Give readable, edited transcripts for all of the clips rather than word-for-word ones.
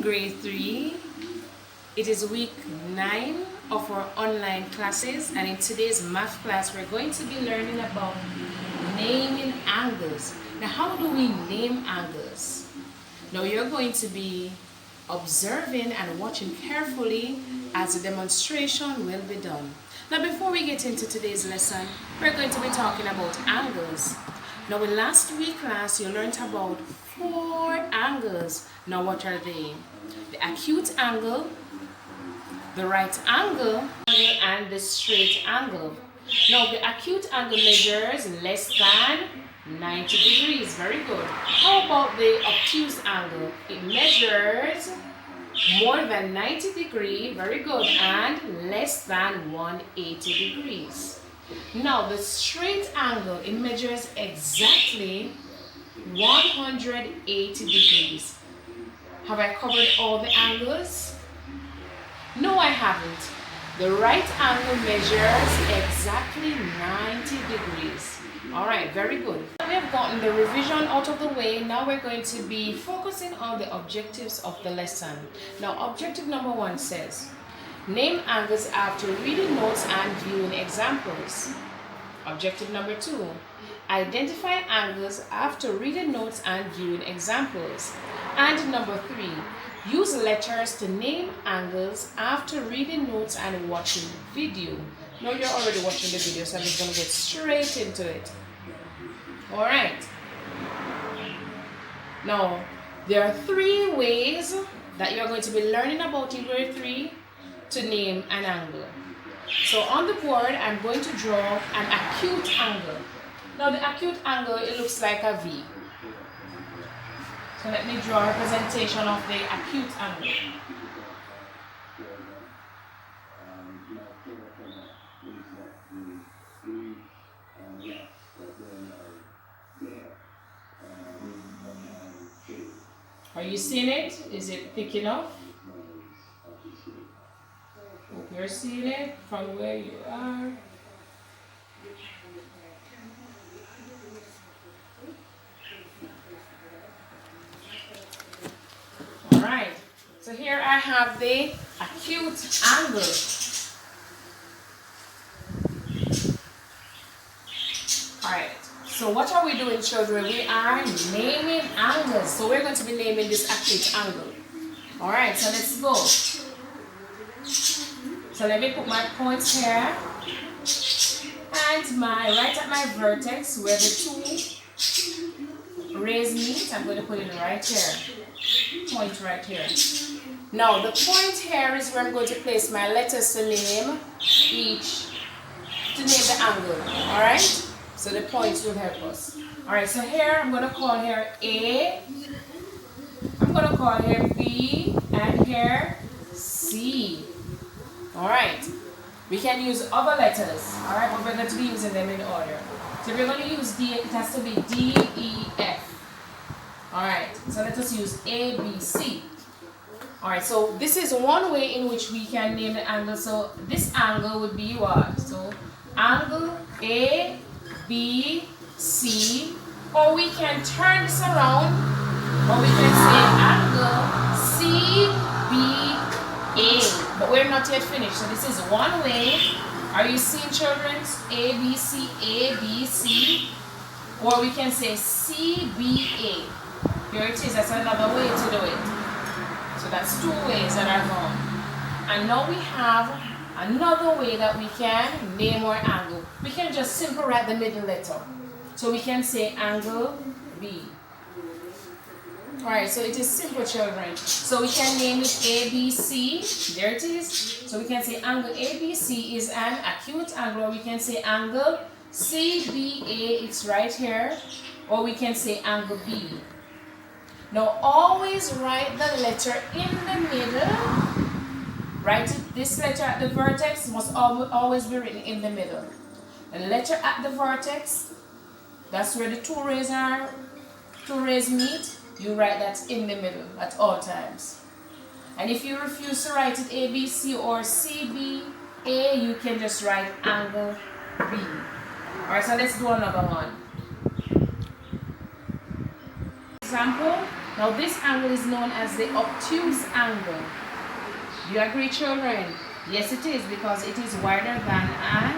grade 3. It is week 9 of our online classes, and in today's math class we're going to be learning about naming angles. Now, how do we name angles? Now you're going to be observing and watching carefully as the demonstration will be done. Now, before we get into today's lesson, we're going to be talking about angles. Now, in last week's class, you learned about 4 angles. Now, what are they? The acute angle, the right angle, and the straight angle. Now, the acute angle measures less than 90 degrees. Very good. How about the obtuse angle? It measures more than 90 degrees. Very good. And less than 180 degrees. Now, the straight angle, it measures exactly 180 degrees. Have I covered all the angles? No, I haven't. The right angle measures exactly 90 degrees. All right, very good. We have gotten the revision out of the way. Now we're going to be focusing on the objectives of the lesson. Now, objective number 1 says, name angles after reading notes and viewing examples. Objective number 2, identify angles after reading notes and viewing examples. And number 3, use letters to name angles after reading notes and watching video. Now you're already watching the video, so I'm just going to get straight into it. Alright. Now, there are 3 ways that you're going to be learning about in grade 3 to name an angle. So on the board, I'm going to draw an acute angle. Now the acute angle, it looks like a V. So let me draw a representation of the acute angle. Are you seeing it? Is it thick enough? Hope you're seeing it from where you are. Alright, so here I have the acute angle. Alright, so what are we doing, children? We are naming angles. So we're going to be naming this acute angle. Alright, so let's go. So let me put my points here. And right at my vertex where the 2 rays meet, I'm going to put it right here. Point right here. Now the point here is where I'm going to place my letters to name the angle. Alright? So the points will help us. Alright, so here I'm going to call here A. I'm going to call here B and here C. Alright. We can use other letters. Alright, but we're going to be using them in order. So if we're going to use D, it has to be D, E, F. Alright, so let us use A, B, C. Alright, so this is one way in which we can name the angle. So this angle would be what? So angle A, B, C. Or we can turn this around. Or we can say angle C, B, A. But we're not yet finished. So this is one way. Are you seeing, children? A, B, C, A, B, C. Or we can say C, B, A. Here it is. That's another way to do it. So that's 2 ways that are gone. And now we have another way that we can name our angle. We can just simply write the middle letter. So we can say angle B. Alright, so it is simple, children. So we can name it ABC. There it is. So we can say angle ABC is an acute angle. Or we can say angle CBA. It's right here. Or we can say angle B. Now always write the letter in the middle. Write this letter at the vertex must always be written in the middle. The letter at the vertex, that's where the 2 rays are. 2 rays meet. You write that in the middle at all times. And if you refuse to write it ABC or CBA, you can just write angle B. Alright, so let's do another one. Example, Now this angle is known as the obtuse angle. Do you agree, children? Yes, it is, because it is wider than a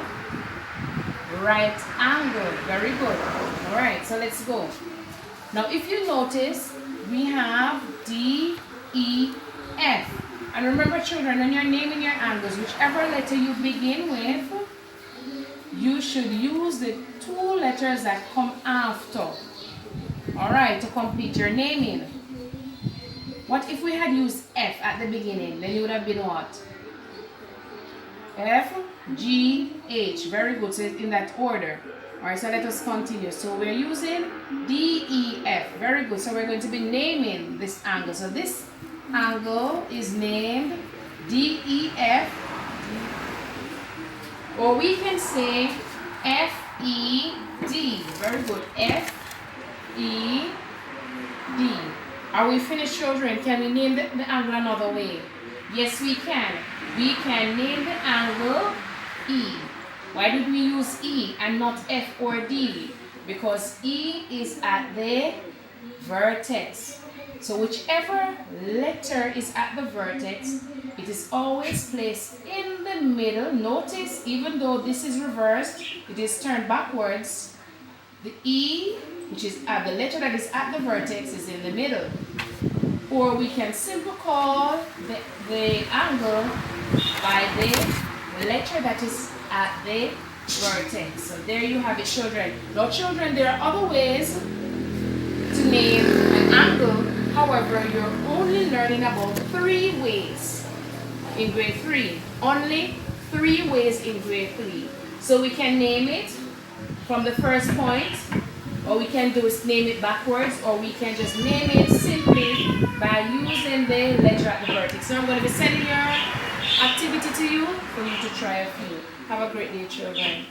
right angle. Very good. All right, so let's go. Now if you notice, we have D, E, F. And remember, children, when you're naming your angles, whichever letter you begin with, you should use the two letters that come after. Alright, to complete your naming. What if we had used F at the beginning? Then it would have been what? F, G, H. Very good. So it's in that order. Alright, so let us continue. So we're using D, E, F. Very good. So we're going to be naming this angle. So this angle is named D, E, F. Or we can say F, E, D. Very good. F, E, D. Are we finished, children? Can we name the angle another way? Yes, we can. We can name the angle E. Why did we use E and not F or D? Because E is at the vertex. So whichever letter is at the vertex, it is always placed in the middle. Notice, even though this is reversed, it is turned backwards. The E, which is at the letter that is at the vertex, is in the middle. Or we can simply call the angle by the letter that is at the vertex. So there you have it, children. Now, children, there are other ways to name an angle. However, you're only learning about 3 ways in grade 3. Only 3 ways in grade 3. So we can name it from the first point, or we can name it backwards, or we can just name it simply by using the letter at the vertex. So I'm going to be sending your activity to you for you to try a few. Have a great day, children.